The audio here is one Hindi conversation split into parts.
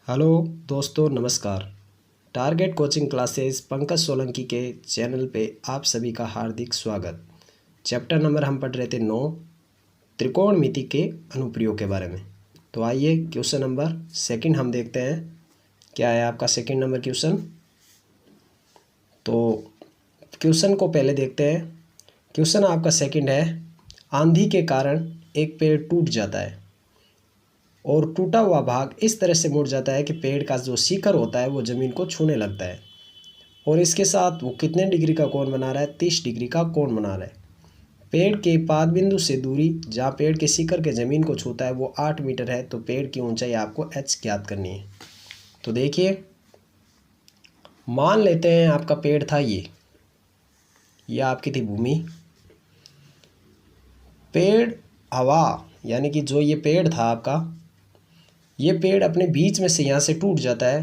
हेलो दोस्तों, नमस्कार। Target coaching classes Pankaj Solanki के चैनल पे आप सभी का हार्दिक स्वागत। चैप्टर नंबर हम पढ़ रहे थे 9, त्रिकोणमिति के अनुप्रयोग के बारे में। तो आइए क्वेश्चन नंबर सेकंड हम देखते हैं। क्या है आपका सेकंड नंबर क्वेश्चन? तो क्वेश्चन को पहले देखते हैं। क्वेश्चन आपका सेकंड है, आंधी के कारण एक पेड़ टूट जाता है और टूटा हुआ भाग इस तरह से मुड़ जाता है कि पेड़ का जो शिखर होता है वो ज़मीन को छूने लगता है और इसके साथ वो कितने डिग्री का कोण बना रहा है? 30 डिग्री का कोण बना रहा है। पेड़ के पाद बिंदु से दूरी जहाँ पेड़ के शिखर के ज़मीन को छूता है वो 8 मीटर है। तो पेड़ की ऊंचाई आपको h ज्ञात करनी है। तो देखिए, मान लेते हैं आपका पेड़ था ये आपकी थी भूमि। पेड़ हवा यानी कि जो ये पेड़ था आपका, ये पेड़ अपने बीच में से यहाँ से टूट जाता है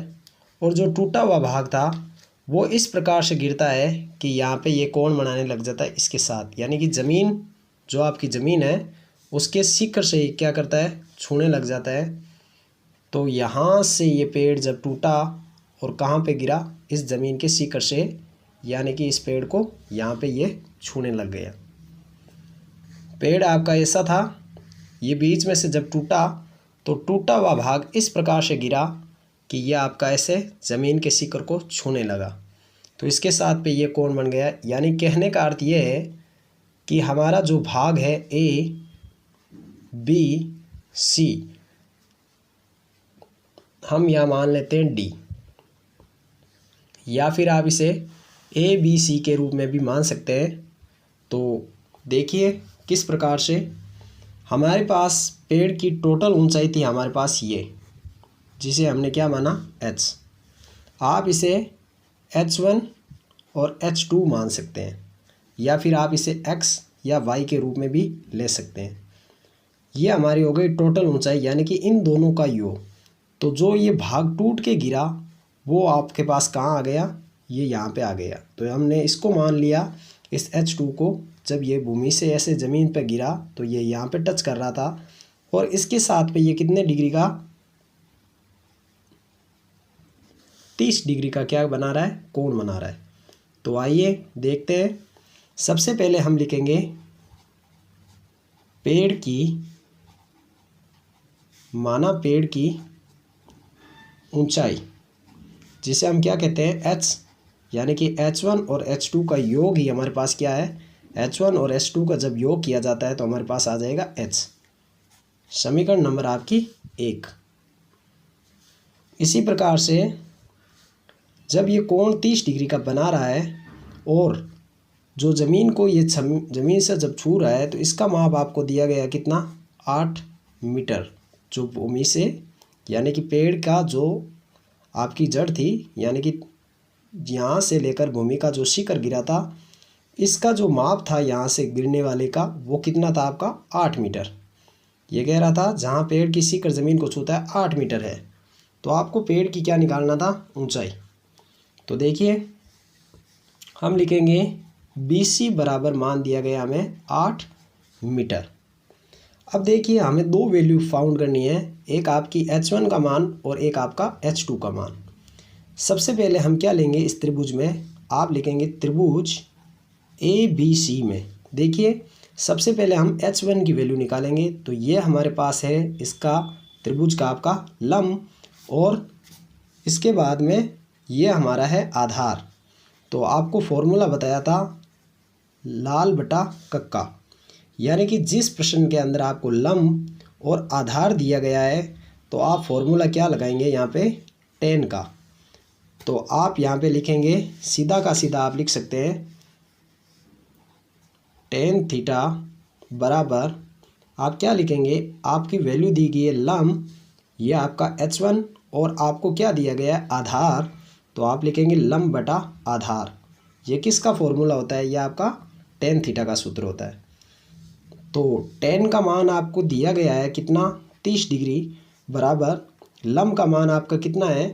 और जो टूटा हुआ भाग था वो इस प्रकार से गिरता है कि यहाँ पे ये कोण बनाने लग जाता है इसके साथ, यानी कि ज़मीन जो आपकी ज़मीन है उसके शिखर से क्या करता है? छूने लग जाता है। तो यहाँ से ये पेड़ जब टूटा और कहाँ पे गिरा? इस ज़मीन के शिखर से, यानी कि इस पेड़ को यहाँ पे ये छूने लग गया। पेड़ आपका ऐसा था, ये बीच में से जब टूटा तो टूटा हुआ भाग इस प्रकार से गिरा कि यह आपका ऐसे ज़मीन के शिखर को छूने लगा। तो इसके साथ पे ये कोण बन गया। यानी कहने का अर्थ ये है कि हमारा जो भाग है ए बी सी, हम यहाँ मान लेते हैं डी, या फिर आप इसे ए बी सी के रूप में भी मान सकते हैं। तो देखिए किस प्रकार से हमारे पास पेड़ की टोटल ऊंचाई थी हमारे पास ये, जिसे हमने क्या माना? h। आप इसे h1 और h2 मान सकते हैं, या फिर आप इसे x या y के रूप में भी ले सकते हैं। ये हमारी हो गई टोटल ऊंचाई, यानी कि इन दोनों का योग। तो जो ये भाग टूट के गिरा वो आपके पास कहाँ आ गया? ये यहाँ पे आ गया। तो हमने इसको मान लिया, इस h2 को, जब ये भूमि से ऐसे ज़मीन पे गिरा तो ये यहाँ पे टच कर रहा था और इसके साथ पे ये कितने डिग्री का? 30 डिग्री का क्या बना रहा है? कोण बना रहा है। तो आइए देखते हैं। सबसे पहले हम लिखेंगे पेड़ की, माना पेड़ की ऊंचाई, जिसे हम क्या कहते हैं? h, यानी कि h1 और h2 का योग ही हमारे पास क्या है? h1 और h2 का जब योग किया जाता है तो हमारे पास आ जाएगा h। समीकरण नंबर आपकी 1। इसी प्रकार से जब ये कोण 30 डिग्री का बना रहा है और जो ज़मीन को ये ज़मीन से जब छू रहा है तो इसका माप आपको दिया गया कितना? 8 मीटर। जो भूमि से, यानी कि पेड़ का जो आपकी जड़ थी, यानी कि यहाँ से लेकर भूमि का जो शिखर गिरा था, इसका जो माप था यहाँ से गिरने वाले का, वो कितना था आपका? 8 मीटर। ये कह रहा था जहाँ पेड़ की शिखर ज़मीन को छूता है 8 मीटर है। तो आपको पेड़ की क्या निकालना था? ऊंचाई। तो देखिए हम लिखेंगे BC बराबर मान दिया गया हमें 8 मीटर। अब देखिए हमें दो वैल्यू फाउंड करनी है, एक आपकी h1 का मान और एक आपका h2 का मान। सबसे पहले हम क्या लेंगे? इस त्रिभुज में आप लिखेंगे त्रिभुज ABC में। देखिए सबसे पहले हम h1 की वैल्यू निकालेंगे। तो ये हमारे पास है इसका त्रिभुज का आपका लंब, और इसके बाद में ये हमारा है आधार। तो आपको फॉर्मूला बताया था लाल बटा कक्का, यानी कि जिस प्रश्न के अंदर आपको लंब और आधार दिया गया है तो आप फॉर्मूला क्या लगाएंगे? यहाँ पे tan का। तो आप यहाँ पे लिखेंगे, सीधा का सीधा आप लिख सकते हैं tan थीटा बराबर, आप क्या लिखेंगे? आपकी वैल्यू दी गई है लंब, ये आपका h1, और आपको क्या दिया गया है? आधार। तो आप लिखेंगे लंब बटा आधार। ये किसका फॉर्मूला होता है? ये आपका tan थीटा का सूत्र होता है। तो tan का मान आपको दिया गया है कितना? 30 डिग्री बराबर लंब का मान आपका कितना है?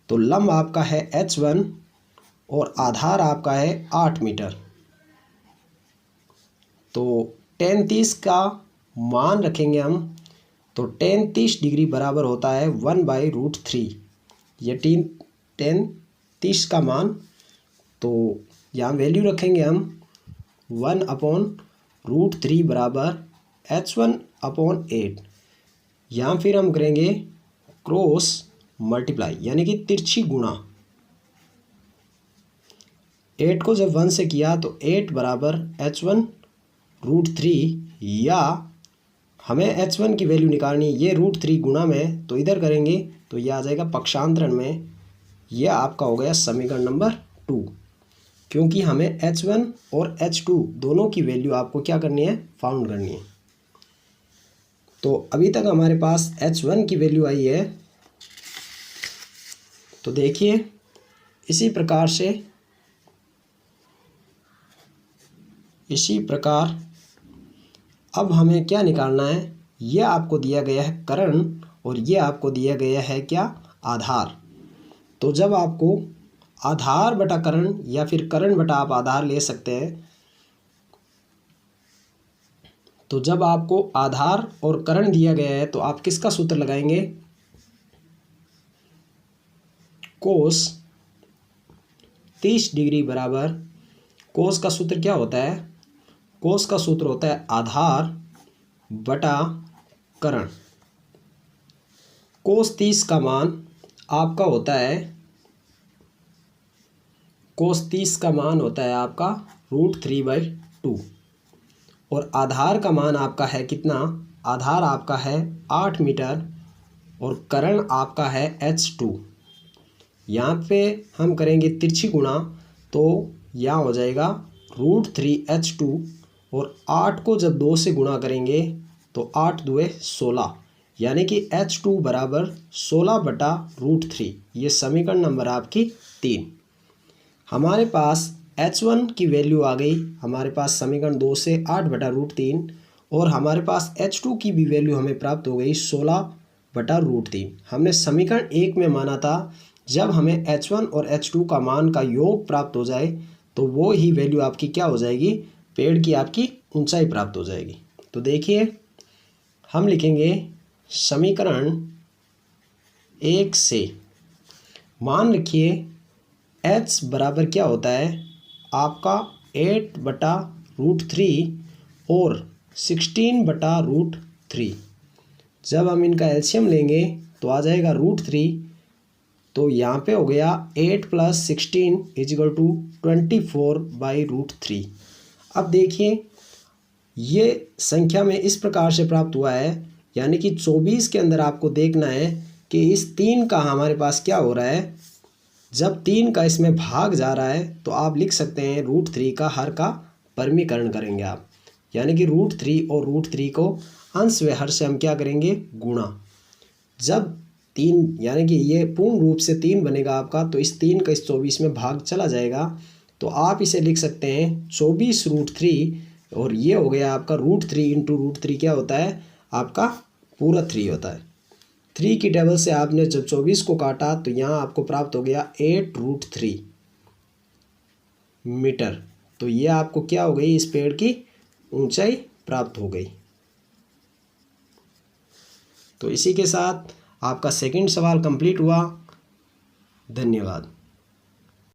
तो लंब आपका है h1 और आधार आपका है 8 मीटर। तो tan 30 का मान रखेंगे हम, तो tan 30 डिग्री बराबर होता है 1/√3। ये 10 का मान, तो यहाँ वैल्यू रखेंगे हम 1/√3 बराबर h1/8। यहाँ फिर हम करेंगे क्रॉस मल्टीप्लाई यानी कि तिरछी गुणा। 8 को जब 1 से किया तो 8 बराबर h1√3, या हमें h1 की वैल्यू निकालनी, ये √3 गुणा में तो इधर करेंगे तो ये आ जाएगा पक्षांतरण में। ये आपका हो गया समीकरण नंबर 2, क्योंकि हमें h1 और h2 दोनों की वैल्यू आपको क्या करनी है, फाउंड करनी है। तो अभी तक हमारे पास h1 की वैल्यू आई है। तो देखिए इसी प्रकार अब हमें क्या निकालना है, ये आपको दिया गया है करण और ये आपको दिया गया है क्या, आधार। तो जब आपको आधार बटा करण या फिर करण बटा आप आधार ले सकते हैं, तो जब आपको आधार और करण दिया गया है तो आप किसका सूत्र लगाएंगे, कोस 30 डिग्री बराबर, कोस का सूत्र क्या होता है, कोस का सूत्र होता है आधार बटा करण। कोस 30 का मान आपका होता है, कोस 30 का मान होता है आपका √3/2, और आधार का मान आपका है कितना, आधार आपका है 8 मीटर और करण आपका है h2। यहाँ पे हम करेंगे तिरछी गुणा, तो यहाँ हो जाएगा √3h2, और 8 को जब 2 से गुणा करेंगे तो 8 दूए 16, यानी कि h2 बराबर 16/√3। ये समीकरण नंबर आपकी 3। हमारे पास h1 की वैल्यू आ गई हमारे पास समीकरण 2 से 8/√3, और हमारे पास h2 की भी वैल्यू हमें प्राप्त हो गई 16/√3। हमने समीकरण 1 में माना था जब हमें h1 और h2 का मान का योग प्राप्त हो जाए तो वो ही वैल्यू आपकी क्या हो जाएगी, पेड़ की आपकी ऊंचाई प्राप्त हो जाएगी। तो देखिए हम लिखेंगे समीकरण 1 से, मान रखिए h बराबर क्या होता है आपका 8/√3 और 16/√3। जब हम इनका एलसीएम लेंगे तो आ जाएगा √3, तो यहाँ पे हो गया 8 + 16 = 24/√3। अब देखिए ये संख्या में इस प्रकार से प्राप्त हुआ है, यानी कि 24 के अंदर आपको देखना है कि इस 3 का हमारे पास क्या हो रहा है। जब 3 का इसमें भाग जा रहा है तो आप लिख सकते हैं √3 का हर का परमीकरण करेंगे आप, यानी कि √3 और √3 को अंश व हर से हम क्या करेंगे, गुणा। जब 3 यानी कि ये पूर्ण रूप से 3 बनेगा आपका, तो इस 3 का इस 24 में भाग चला जाएगा, तो आप इसे लिख सकते हैं 24√3, और ये हो गया आपका √3 × √3 क्या होता है आपका पूरा 3 होता है। 3 की टेबल से आपने जब 24 को काटा तो यहाँ आपको प्राप्त हो गया 8√3 मीटर। तो ये आपको क्या हो गई, इस पेड़ की ऊंचाई प्राप्त हो गई। तो इसी के साथ आपका सेकंड सवाल कंप्लीट हुआ। धन्यवाद।